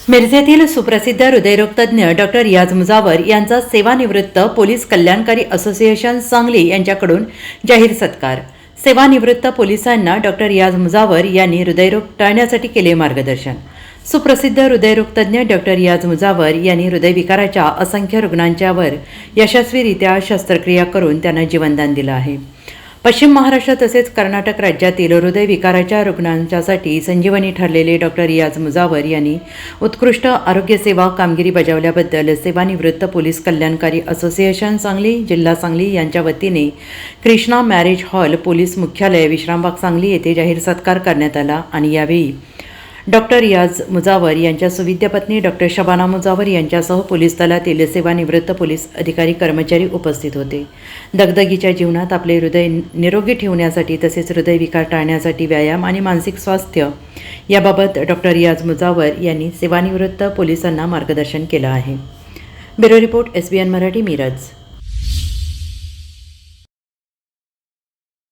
मिरजेतील सुप्रसिद्ध हृदयरोग तज्ज्ञ डॉक्टर रियाज मुजावर यांचा सेवानिवृत्त पोलीस कल्याणकारी असोसिएशन सांगली यांच्याकडून जाहीर सत्कार। सेवानिवृत्त पोलिसांना डॉक्टर रियाज मुजावर यांनी हृदयरोग टाळण्यासाठी केले मार्गदर्शन। सुप्रसिद्ध हृदयरोग तज्ज्ञ डॉक्टर रियाज मुजावर यांनी हृदयविकाराच्या असंख्य रुग्णांच्यावर यशस्वीरित्या शस्त्रक्रिया करून त्यांना जीवनदान दिलं आहे। पश्चिम महाराष्ट्र तसेच कर्नाटक राज्यातील हृदयविकाराच्या रुग्णांच्यासाठी संजीवनी ठरलेले डॉक्टर रियाज मुजावर यांनी उत्कृष्ट आरोग्यसेवा कामगिरी बजावल्याबद्दल सेवानिवृत्त पोलीस कल्याणकारी असोसिएशन सांगली जिल्हा सांगली यांच्या वतीने कृष्णा मॅरेज हॉल पोलीस मुख्यालय विश्रामबाग सांगली येथे जाहीर सत्कार करण्यात आला आणि यावेळी डॉक्टर रियाज मुजावर यांच्या सुविद्य पत्नी डॉक्टर शबाना मुजावर यांच्यासह पोलीस दलातील सेवानिवृत्त पोलीस अधिकारी कर्मचारी उपस्थित होते। दगदगीच्या जीवनात आपले हृदय निरोगी ठेवण्यासाठी तसेच हृदयविकार टाळण्यासाठी व्यायाम आणि मानसिक स्वास्थ्य याबाबत डॉक्टर रियाज मुजावर यांनी सेवानिवृत्त पोलिसांना मार्गदर्शन केलं आहे। Bureau report SBN Marathi Miraj.